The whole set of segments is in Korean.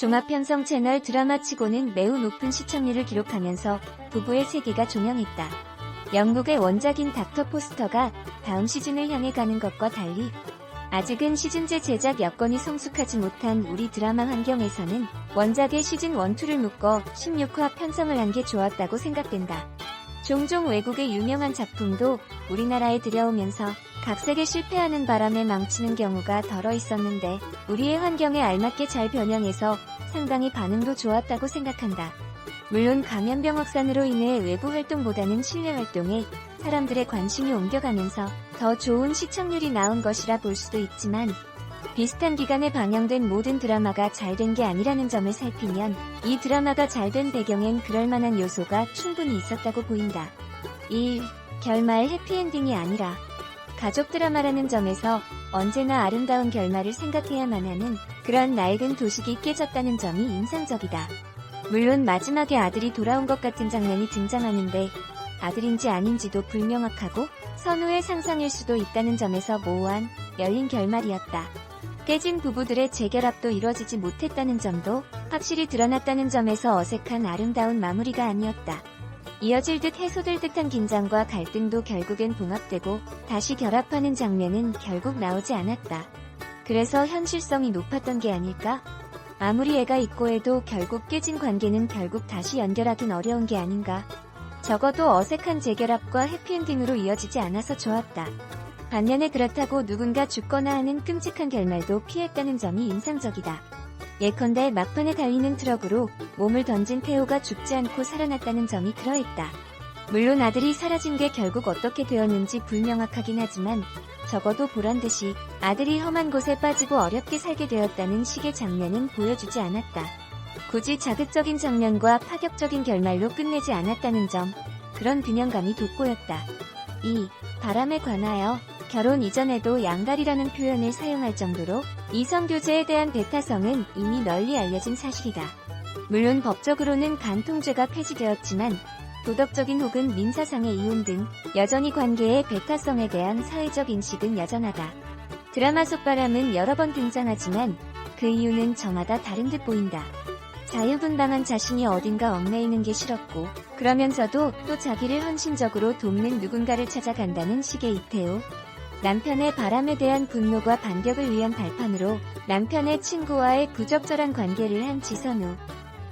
종합편성 채널 드라마치고는 매우 높은 시청률을 기록하면서 부부의 세계가 종영했다. 영국의 원작인 닥터 포스터가 다음 시즌을 향해 가는 것과 달리 아직은 시즌제 제작 여건이 성숙하지 못한 우리 드라마 환경에서는 원작의 시즌 1, 2를 묶어 16화 편성을 한 게 좋았다고 생각된다. 종종 외국의 유명한 작품도 우리나라에 들여오면서 각색에 실패하는 바람에 망치는 경우가 덜어 있었는데 우리의 환경에 알맞게 잘 변형해서 상당히 반응도 좋았다고 생각한다. 물론 감염병 확산으로 인해 외부 활동보다는 실내 활동에 사람들의 관심이 옮겨가면서 더 좋은 시청률이 나온 것이라 볼 수도 있지만 비슷한 기간에 방영된 모든 드라마가 잘된 게 아니라는 점을 살피면 이 드라마가 잘된 배경엔 그럴만한 요소가 충분히 있었다고 보인다. 1. 결말 해피엔딩이 아니라 가족 드라마라는 점에서 언제나 아름다운 결말을 생각해야만 하는 그런 낡은 도식이 깨졌다는 점이 인상적이다. 물론 마지막에 아들이 돌아온 것 같은 장면이 등장하는데 아들인지 아닌지도 불명확하고 선우의 상상일 수도 있다는 점에서 모호한 열린 결말이었다. 깨진 부부들의 재결합도 이뤄지지 못했다는 점도 확실히 드러났다는 점에서 어색한 아름다운 마무리가 아니었다. 이어질 듯 해소될 듯한 긴장과 갈등도 결국엔 봉합되고 다시 결합하는 장면은 결국 나오지 않았다. 그래서 현실성이 높았던 게 아닐까? 아무리 애가 있고 해도 결국 깨진 관계는 결국 다시 연결하긴 어려운 게 아닌가? 적어도 어색한 재결합과 해피엔딩으로 이어지지 않아서 좋았다. 반면에 그렇다고 누군가 죽거나 하는 끔찍한 결말도 피했다는 점이 인상적이다. 예컨대 막판에 달리는 트럭으로 몸을 던진 태호가 죽지 않고 살아났다는 점이 그러했다. 물론 아들이 사라진 게 결국 어떻게 되었는지 불명확하긴 하지만 적어도 보란듯이 아들이 험한 곳에 빠지고 어렵게 살게 되었다는 식의 장면은 보여주지 않았다. 굳이 자극적인 장면과 파격적인 결말로 끝내지 않았다는 점, 그런 균형감이 돋보였다. 2. 바람에 관하여 결혼 이전에도 양다리라는 표현을 사용할 정도로 이성교제에 대한 배타성은 이미 널리 알려진 사실이다. 물론 법적으로는 간통죄가 폐지되었지만 도덕적인 혹은 민사상의 이혼 등 여전히 관계의 배타성에 대한 사회적 인식은 여전하다. 드라마 속 바람은 여러 번 등장하지만 그 이유는 저마다 다른 듯 보인다. 자유분방한 자신이 어딘가 얽매이는 게 싫었고 그러면서도 또 자기를 헌신적으로 돕는 누군가를 찾아간다는 식의 이태호. 남편의 바람에 대한 분노과 반격을 위한 발판으로 남편의 친구와의 부적절한 관계를 한 지선우.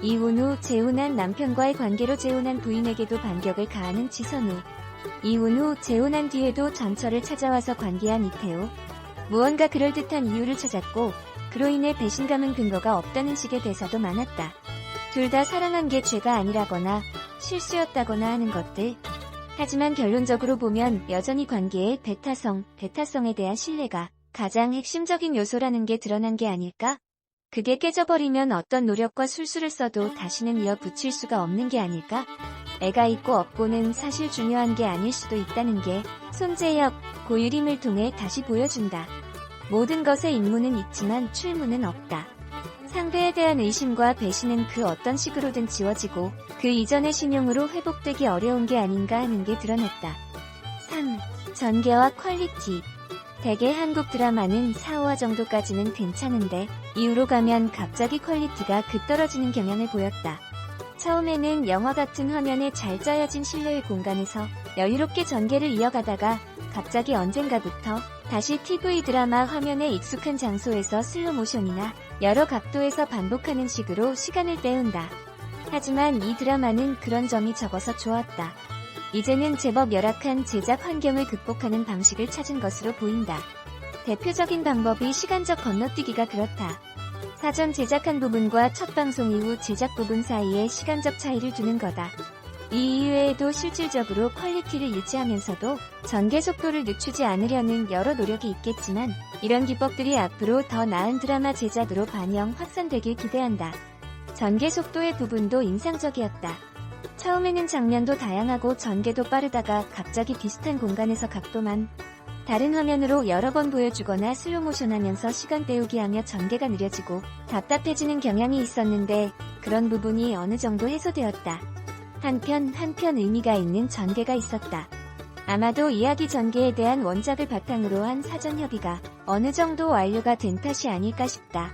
이혼 후 재혼한 남편과의 관계로 재혼한 부인에게도 반격을 가하는 지선우. 이혼 후 재혼한 뒤에도 전철을 찾아와서 관계한 이태호. 무언가 그럴듯한 이유를 찾았고 그로 인해 배신감은 근거가 없다는 식의 대사도 많았다. 둘 다 사랑한 게 죄가 아니라거나 실수였다거나 하는 것들. 하지만 결론적으로 보면 여전히 관계의 배타성에 대한 신뢰가 가장 핵심적인 요소라는 게 드러난 게 아닐까? 그게 깨져버리면 어떤 노력과 술수를 써도 다시는 이어붙일 수가 없는 게 아닐까? 애가 있고 없고는 사실 중요한 게 아닐 수도 있다는 게 손재혁, 고유림을 통해 다시 보여준다. 모든 것에 임무는 있지만 출무는 없다. 상대에 대한 의심과 배신은 그 어떤 식으로든 지워지고 그 이전의 신용으로 회복되기 어려운 게 아닌가 하는 게 드러났다. 3. 전개와 퀄리티. 대개 한국 드라마는 4, 5화 정도까지는 괜찮은데 이후로 가면 갑자기 퀄리티가 급떨어지는 경향을 보였다. 처음에는 영화 같은 화면에 잘 짜여진 실내의 공간에서 여유롭게 전개를 이어가다가 갑자기 언젠가부터 다시 TV 드라마 화면에 익숙한 장소에서 슬로모션이나 여러 각도에서 반복하는 식으로 시간을 때운다. 하지만 이 드라마는 그런 점이 적어서 좋았다. 이제는 제법 열악한 제작 환경을 극복하는 방식을 찾은 것으로 보인다. 대표적인 방법이 시간적 건너뛰기가 그렇다. 사전 제작한 부분과 첫 방송 이후 제작 부분 사이에 시간적 차이를 두는 거다. 이 이외에도 실질적으로 퀄리티를 유지하면서도 전개 속도를 늦추지 않으려는 여러 노력이 있겠지만 이런 기법들이 앞으로 더 나은 드라마 제작으로 반영 확산되길 기대한다. 전개 속도의 부분도 인상적이었다. 처음에는 장면도 다양하고 전개도 빠르다가 갑자기 비슷한 공간에서 각도만 다른 화면으로 여러 번 보여주거나 슬로모션하면서 시간 때우기 하며 전개가 느려지고 답답해지는 경향이 있었는데 그런 부분이 어느 정도 해소되었다. 한편 의미가 있는 전개가 있었다. 아마도 이야기 전개에 대한 원작을 바탕으로 한 사전 협의가 어느 정도 완료가 된 탓이 아닐까 싶다.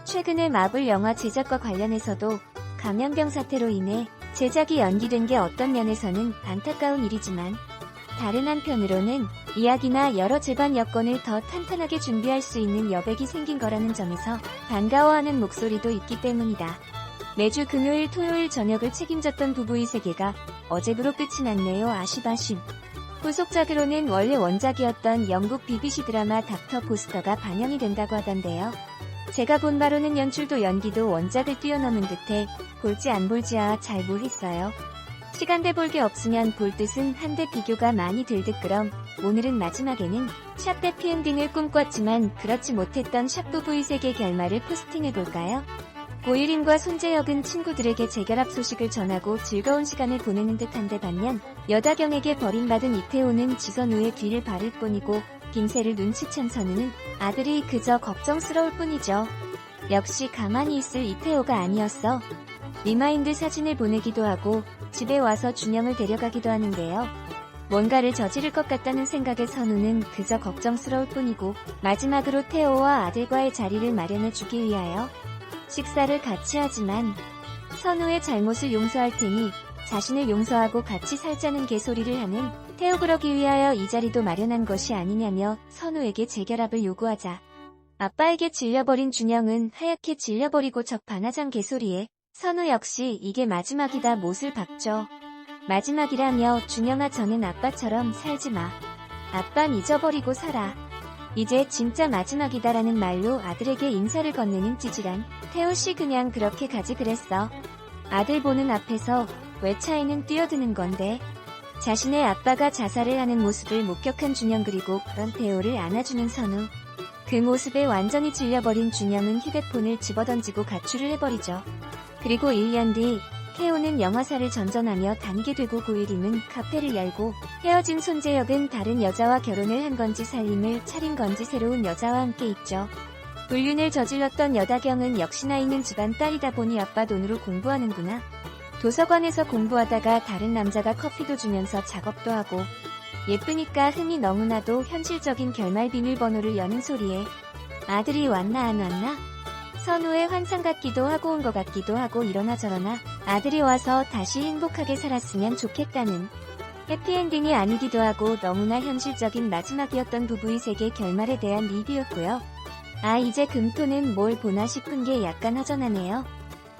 최근에 마블 영화 제작과 관련해서도 감염병 사태로 인해 제작이 연기된 게 어떤 면에서는 안타까운 일이지만 다른 한편으로는 이야기나 여러 제반 여건을 더 탄탄하게 준비할 수 있는 여백이 생긴 거라는 점에서 반가워하는 목소리도 있기 때문이다. 매주 금요일 토요일 저녁을 책임졌던 부부의 세계가 어제부로 끝이 났네요. 아쉽아심. 후속작으로는 원래 원작이었던 영국 BBC 드라마 닥터 포스터가 반영이 된다고 하던데요. 제가 본 바로는 연출도 연기도 원작을 뛰어넘은 듯해 볼지 안 볼지야 잘 모르겠어요. 시간대 볼 게 없으면 볼 듯은 한데 비교가 많이 들듯. 그럼 오늘은 마지막에는 샵 해피엔딩을 꿈꿨지만 그렇지 못했던 샵 부부의 세계 결말을 포스팅해볼까요? 고유림과 손재혁은 친구들에게 재결합 소식을 전하고 즐거운 시간을 보내는 듯한데 반면 여다경에게 버림받은 이태호는 지선우의 뒤를 바를 뿐이고 김새를 눈치챈 선우는 아들이 그저 걱정스러울 뿐이죠. 역시 가만히 있을 이태호가 아니었어. 리마인드 사진을 보내기도 하고 집에 와서 준영을 데려가기도 하는데요. 뭔가를 저지를 것 같다는 생각에 선우는 그저 걱정스러울 뿐이고 마지막으로 태호와 아들과의 자리를 마련해주기 위하여 식사를 같이 하지만 선우의 잘못을 용서할 테니 자신을 용서하고 같이 살자는 개소리를 하는 태호. 그러기 위하여 이 자리도 마련한 것이 아니냐며 선우에게 재결합을 요구하자 아빠에게 질려버린 준영은 하얗게 질려버리고 적반하장 개소리에 선우 역시 이게 마지막이다 못을 박죠. 마지막이라며 준영아 저는 아빠처럼 살지 마. 아빤 잊어버리고 살아. 이제 진짜 마지막이다라는 말로 아들에게 인사를 건네는 찌질한 태호씨. 그냥 그렇게 가지 그랬어. 아들 보는 앞에서 왜 차이는 뛰어드는 건데. 자신의 아빠가 자살을 하는 모습을 목격한 준영 그리고 그런 태호를 안아주는 선우. 그 모습에 완전히 질려버린 준영은 휴대폰을 집어던지고 가출을 해버리죠. 그리고 1년 뒤 태호는 영화사를 전전하며 다니게 되고 고유림은 카페를 열고 헤어진 손재혁은 다른 여자와 결혼을 한 건지 살림을 차린 건지 새로운 여자와 함께 있죠. 불륜을 저질렀던 여다경은 역시나 있는 집안 딸이다 보니 아빠 돈으로 공부하는구나. 도서관에서 공부하다가 다른 남자가 커피도 주면서 작업도 하고 예쁘니까 흥이 너무나도 현실적인 결말 비밀번호를 여는 소리에 아들이 왔나 안 왔나? 선우의 환상 같기도 하고 온 것 같기도 하고 이러나 저러나 아들이 와서 다시 행복하게 살았으면 좋겠다는 해피엔딩이 아니기도 하고 너무나 현실적인 마지막이었던 부부의 세계 결말에 대한 리뷰였고요. 아 이제 금토는 뭘 보나 싶은 게 약간 허전하네요.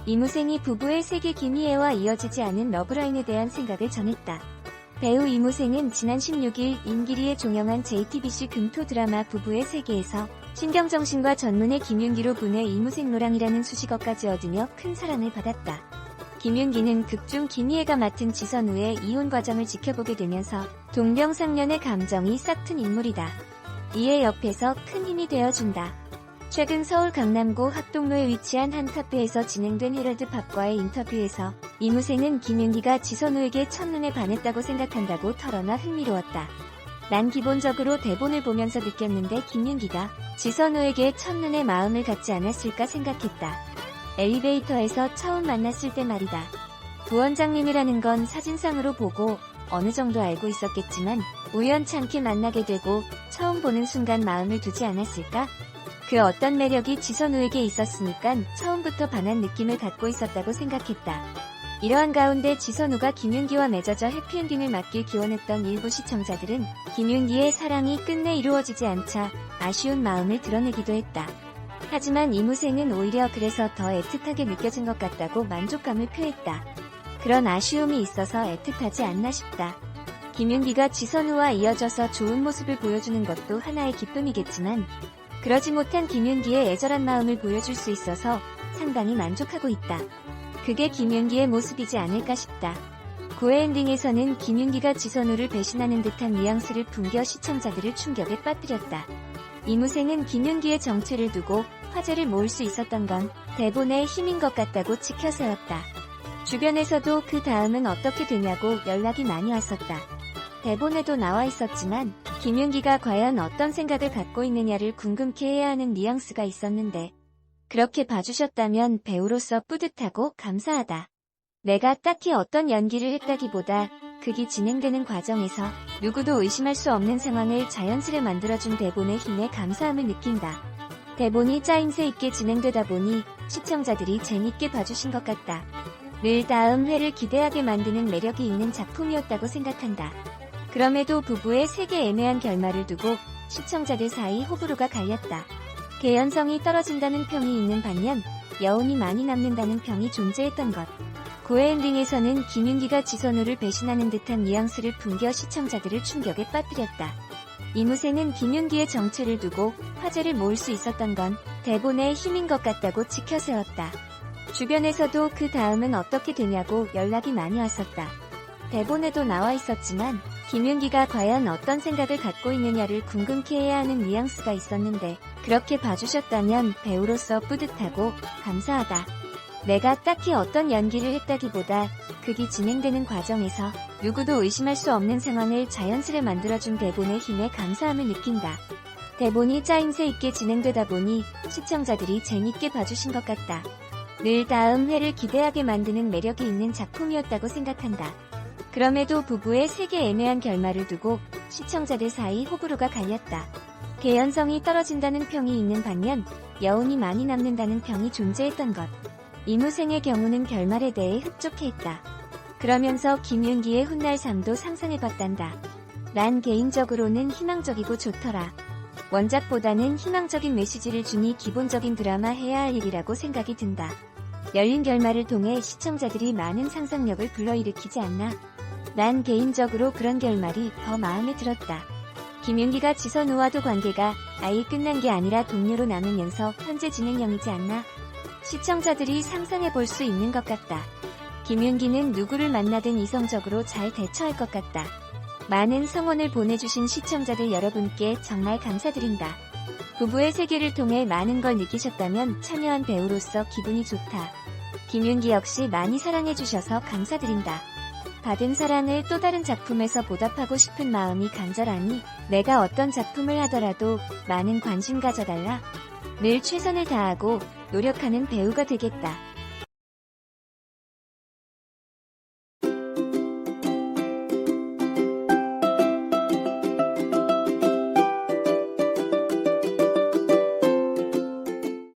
이무생이 부부의 세계 김희애와 이어지지 않은 러브라인에 대한 생각을 전했다. 배우 이무생은 지난 16일 임기리에 종영한 JTBC 금토 드라마 부부의 세계에서 신경정신과 전문의 김윤기로 분해 이무생로랑이라는 수식어까지 얻으며 큰 사랑을 받았다. 김윤기는 극중 김희애가 맡은 지선우의 이혼 과정을 지켜보게 되면서 동병상련의 감정이 싹튼 인물이다. 이에 옆에서 큰 힘이 되어준다. 최근 서울 강남구 학동로에 위치한 한 카페에서 진행된 헤럴드팝과의 인터뷰에서 이무생은 김윤기가 지선우에게 첫눈에 반했다고 생각한다고 털어놔 흥미로웠다. 난 기본적으로 대본을 보면서 느꼈는데 김윤기가 지선우에게 첫눈에 마음을 갖지 않았을까 생각했다. 엘리베이터에서 처음 만났을 때 말이다. 부원장님이라는 건 사진상으로 보고 어느 정도 알고 있었겠지만 우연찮게 만나게 되고 처음 보는 순간 마음을 두지 않았을까? 그 어떤 매력이 지선우에게 있었으니까 처음부터 반한 느낌을 갖고 있었다고 생각했다. 이러한 가운데 지선우가 김윤기와 맺어져 해피엔딩을 맞길 기원했던 일부 시청자들은 김윤기의 사랑이 끝내 이루어지지 않자 아쉬운 마음을 드러내기도 했다. 하지만 이무생은 오히려 그래서 더 애틋하게 느껴진 것 같다고 만족감을 표했다. 그런 아쉬움이 있어서 애틋하지 않나 싶다. 김윤기가 지선우와 이어져서 좋은 모습을 보여주는 것도 하나의 기쁨이겠지만 그러지 못한 김윤기의 애절한 마음을 보여줄 수 있어서 상당히 만족하고 있다. 그게 김윤기의 모습이지 않을까 싶다. 9회 엔딩에서는 김윤기가 지선우를 배신하는 듯한 뉘앙스를 풍겨 시청자들을 충격에 빠뜨렸다. 이무생은 김윤기의 정체를 두고 화제를 모을 수 있었던 건 대본의 힘인 것 같다고 치켜세웠다. 주변에서도 그 다음은 어떻게 되냐고 연락이 많이 왔었다. 대본에도 나와 있었지만 김윤기가 과연 어떤 생각을 갖고 있느냐를 궁금케 해야 하는 뉘앙스가 있었는데 그렇게 봐주셨다면 배우로서 뿌듯하고 감사하다. 내가 딱히 어떤 연기를 했다기보다 극이 진행되는 과정에서 누구도 의심할 수 없는 상황을 자연스레 만들어준 대본의 힘에 감사함을 느낀다. 대본이 짜임새 있게 진행되다 보니 시청자들이 재밌게 봐주신 것 같다. 늘 다음 회를 기대하게 만드는 매력이 있는 작품이었다고 생각한다. 그럼에도 부부의 세계 애매한 결말을 두고 시청자들 사이 호불호가 갈렸다. 개연성이 떨어진다는 평이 있는 반면 여운이 많이 남는다는 평이 존재했던 것. 고해 엔딩에서는 김윤기가 지선우를 배신하는 듯한 뉘앙스를 풍겨 시청자들을 충격에 빠뜨렸다. 이무새는 김윤기의 정체를 두고 화제를 모을 수 있었던 건 대본의 힘인 것 같다고 지켜세웠다. 주변에서도 그 다음은 어떻게 되냐고 연락이 많이 왔었다. 대본에도 나와 있었지만 김윤기가 과연 어떤 생각을 갖고 있느냐를 궁금케 해야 하는 뉘앙스가 있었는데 그렇게 봐주셨다면 배우로서 뿌듯하고 감사하다. 내가 딱히 어떤 연기를 했다기보다 극이 진행되는 과정에서 누구도 의심할 수 없는 상황을 자연스레 만들어준 대본의 힘에 감사함을 느낀다. 대본이 짜임새 있게 진행되다 보니 시청자들이 재밌게 봐주신 것 같다. 늘 다음 회를 기대하게 만드는 매력이 있는 작품이었다고 생각한다. 그럼에도 부부의 세계 애매한 결말을 두고 시청자들 사이 호불호가 갈렸다. 개연성이 떨어진다는 평이 있는 반면 여운이 많이 남는다는 평이 존재했던 것. 이무생의 경우는 결말에 대해 흡족해했다. 그러면서 김윤기의 훗날 삶도 상상해봤단다. 난 개인적으로는 희망적이고 좋더라. 원작보다는 희망적인 메시지를 주니 기본적인 드라마 해야 할 일이라고 생각이 든다. 열린 결말을 통해 시청자들이 많은 상상력을 불러일으키지 않나? 난 개인적으로 그런 결말이 더 마음에 들었다. 김윤기가 지선우와도 관계가 아예 끝난 게 아니라 동료로 남으면서 현재 진행형이지 않나? 시청자들이 상상해볼 수 있는 것 같다. 김윤기는 누구를 만나든 이성적으로 잘 대처할 것 같다. 많은 성원을 보내주신 시청자들 여러분께 정말 감사드린다. 부부의 세계를 통해 많은 걸 느끼셨다면 참여한 배우로서 기분이 좋다. 김윤기 역시 많이 사랑해주셔서 감사드린다. 받은 사랑을 또 다른 작품에서 보답하고 싶은 마음이 간절하니 내가 어떤 작품을 하더라도 많은 관심 가져달라. 늘 최선을 다하고 노력하는 배우가 되겠다.